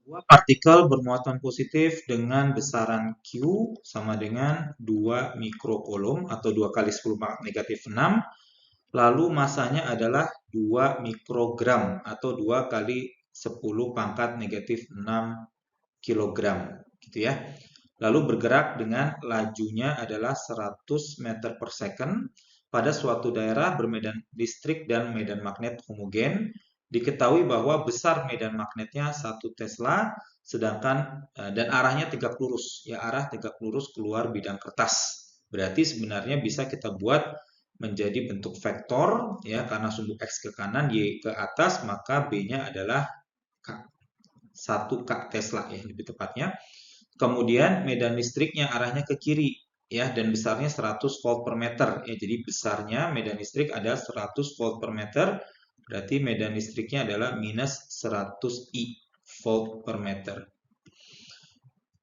Dua partikel bermuatan positif dengan besaran Q sama dengan 2 mikrocoulomb atau 2 kali 10 pangkat negatif 6. Lalu masanya adalah 2 mikrogram atau 2 kali 10 pangkat negatif 6 kilogram. Gitu ya. Lalu bergerak dengan lajunya adalah 100 meter per second pada suatu daerah bermedan listrik dan medan magnet homogen. Diketahui bahwa besar medan magnetnya 1 Tesla, sedangkan dan arahnya tegak lurus, ya arah tegak lurus keluar bidang kertas. Berarti sebenarnya bisa kita buat menjadi bentuk vektor, ya karena sumbu X ke kanan, Y ke atas, maka B-nya adalah 1 K Tesla ya lebih tepatnya. Kemudian medan listriknya arahnya ke kiri ya dan besarnya 100 volt per meter ya. Jadi besarnya medan listrik ada 100 volt per meter. Berarti medan listriknya adalah minus 100 I volt per meter.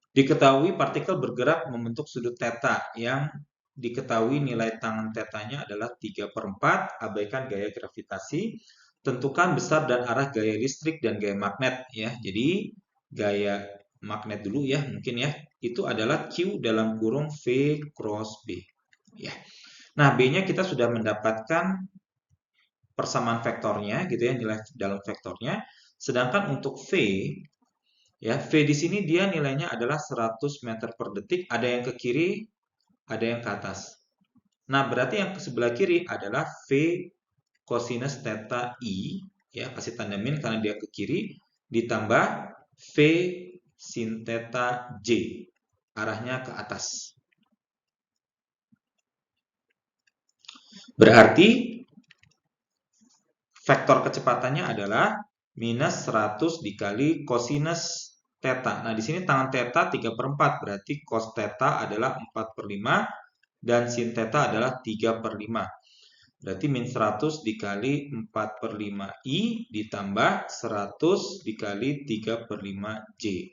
Diketahui partikel bergerak membentuk sudut theta yang diketahui nilai tangan tetanya adalah 3/4. Abaikan gaya gravitasi. Tentukan besar dan arah gaya listrik dan gaya magnet ya. Jadi gaya magnet dulu ya mungkin ya. Itu adalah Q dalam kurung V cross B ya. Nah, B-nya kita sudah mendapatkan persamaan vektornya gitu ya, nilai dalam vektornya. Sedangkan untuk V ya, V di sini dia nilainya adalah 100 meter per detik, ada yang ke kiri, ada yang ke atas. Nah, berarti yang ke sebelah kiri adalah V cosinus theta I ya, kasih tanda min karena dia ke kiri ditambah V sin theta J, arahnya ke atas. Berarti vektor kecepatannya adalah minus 100 dikali cosinus theta. Nah, di sini tangan theta 3/4, berarti cos theta adalah 4/5 dan sin theta adalah 3/5. Berarti min 100 dikali 4/5 I ditambah 100 dikali 3/5 J.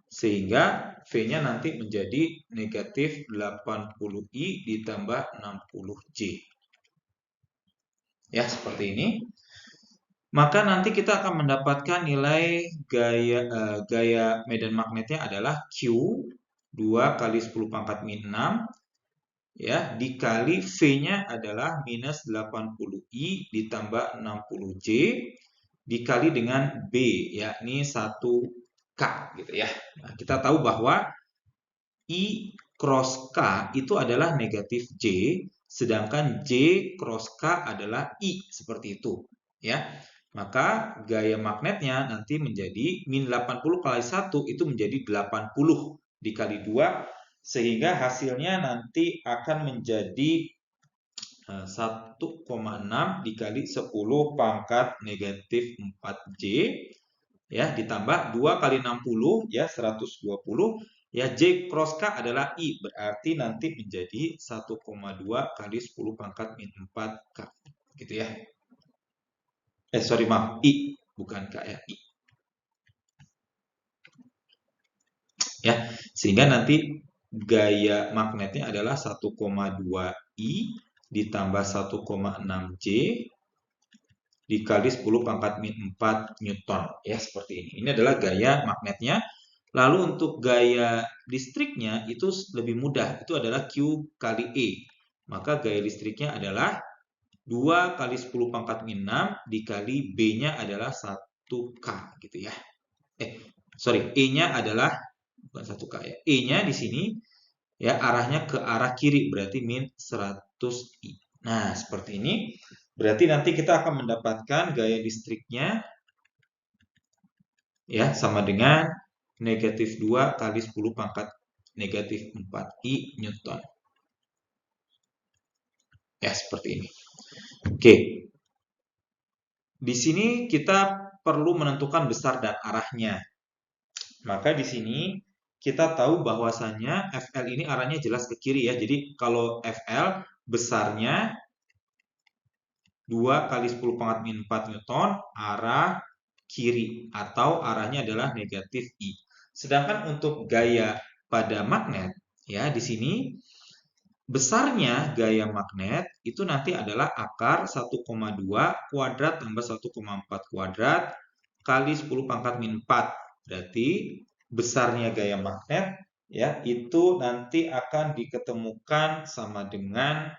Sehingga V-nya nanti menjadi negatif 80 I ditambah 60 J. Ya, seperti ini. Maka nanti kita akan mendapatkan nilai gaya medan magnetnya adalah Q 2 kali 10 pangkat min 6 ya dikali V-nya adalah minus 80 I ditambah 60 J dikali dengan B yakni 1 K gitu ya. Nah, kita tahu bahwa I cross K itu adalah negatif J sedangkan J cross K adalah I seperti itu ya. Maka gaya magnetnya nanti menjadi min 80 kali 1 itu menjadi 80 dikali 2 sehingga hasilnya nanti akan menjadi 1,6 dikali 10 pangkat negatif 4J ya ditambah 2 kali 60 ya 120 ya J cross K adalah I berarti nanti menjadi 1,2 kali 10 pangkat min 4K gitu ya. Sorry maaf, I bukan K ya, I. Ya, sehingga nanti gaya magnetnya adalah 1,2 I ditambah 1,6 J dikali 10 pangkat min 4 Newton. Ya, seperti ini. Ini adalah gaya magnetnya. Lalu untuk gaya listriknya itu lebih mudah. Itu adalah Q kali E. Maka gaya listriknya adalah 2 kali 10 pangkat min 6 dikali B-nya adalah 1K gitu ya. E-nya adalah bukan 1K ya. E-nya di sini ya arahnya ke arah kiri berarti min 100 I. Nah, seperti ini. Berarti nanti kita akan mendapatkan gaya listriknya ya sama dengan negatif 2 kali 10 pangkat negatif 4 I Newton. Ya, seperti ini. Oke. Di sini kita perlu menentukan besar dan arahnya. Maka di sini kita tahu bahwasannya FL ini arahnya jelas ke kiri ya. Jadi kalau FL besarnya 2 kali 10 pangkat min 4 Newton arah kiri atau arahnya adalah negatif I. Sedangkan untuk gaya pada magnet ya di sini besarnya gaya magnet itu nanti adalah akar 1,2 kuadrat tambah 1,4 kuadrat kali 10 pangkat min 4. Berarti besarnya gaya magnet ya itu nanti akan diketemukan sama dengan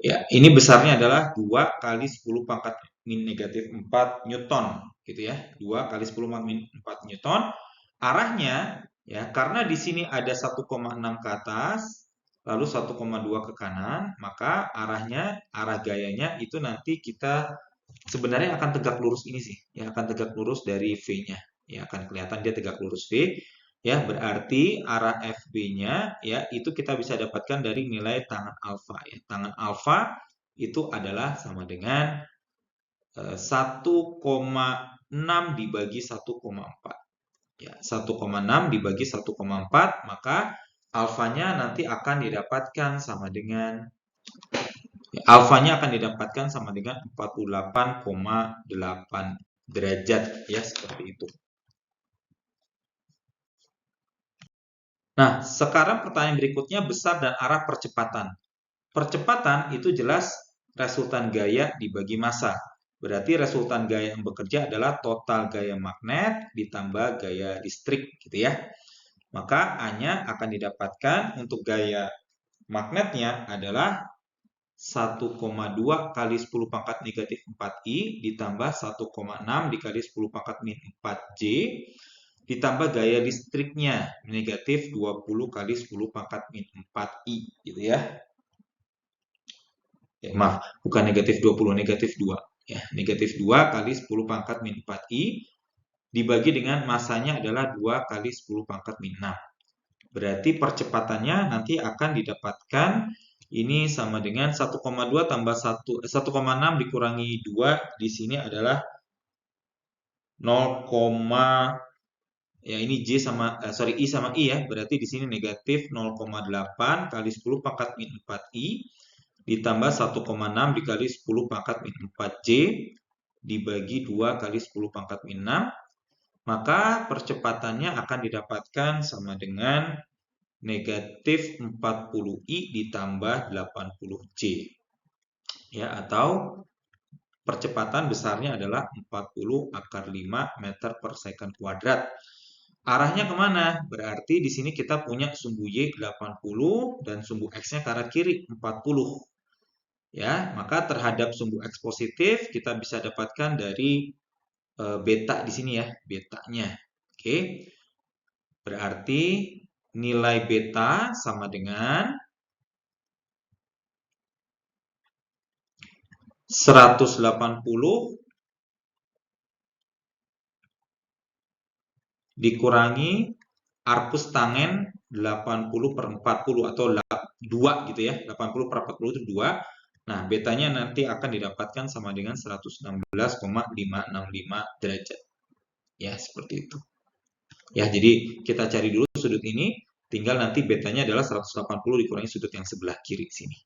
ya, ini besarnya adalah 2 kali 10 pangkat min negatif 4 Newton, gitu ya. 2 kali 10 pangkat min 4 Newton. Arahnya, ya, karena di sini ada 1,6 ke atas, lalu 1,2 ke kanan, maka arah gayanya itu nanti kita sebenarnya akan tegak lurus ini sih, ya, akan tegak lurus dari V-nya. Ya, akan kelihatan dia tegak lurus V. Ya, berarti arah FB-nya ya itu kita bisa dapatkan dari nilai tangan alfa ya. Tangan alfa itu adalah sama dengan 1,6 dibagi 1,4. Ya, 1,6 dibagi 1,4 maka alfanya nanti akan didapatkan sama dengan alfanya akan didapatkan sama dengan 48,8 derajat ya seperti itu. Nah, sekarang pertanyaan berikutnya besar dan arah percepatan. Percepatan itu jelas resultan gaya dibagi massa. Berarti resultan gaya yang bekerja adalah total gaya magnet ditambah gaya listrik gitu ya. Maka A-nya akan didapatkan untuk gaya magnetnya adalah 1,2 kali 10 pangkat negatif 4I ditambah 1,6 dikali 10 pangkat min 4J ditambah gaya listriknya negatif 20 kali 10 pangkat min 4I gitu ya. Maaf, bukan negatif 20, negatif 2. Ya, negatif 2 kali 10 pangkat min 4I dibagi dengan masanya adalah 2 kali 10 pangkat min 6. Berarti percepatannya nanti akan didapatkan ini sama dengan 1,2 tambah 1,6 dikurangi 2 di sini adalah 0, ya ini I sama I ya. Berarti di sini negatif 0,8 kali 10 pangkat min 4I ditambah 1,6 dikali 10 pangkat min 4J dibagi 2 kali 10 pangkat min 6. Maka percepatannya akan didapatkan sama dengan negatif 40I ditambah 80J. Ya, atau percepatan besarnya adalah 40 akar 5 meter per second kuadrat. Arahnya kemana? Berarti di sini kita punya sumbu Y 80 dan sumbu X-nya ke arah kiri 40. Ya, maka terhadap sumbu X positif kita bisa dapatkan dari beta di sini ya, betanya. Oke. Berarti nilai beta sama dengan 180 dikurangi arcus tangen 80 per 40 atau 2 gitu ya. 80 per 40 itu 2. Nah, betanya nanti akan didapatkan sama dengan 116,565 derajat. Ya, seperti itu. Ya, jadi kita cari dulu sudut ini, tinggal nanti betanya adalah 180 dikurangi sudut yang sebelah kiri sini.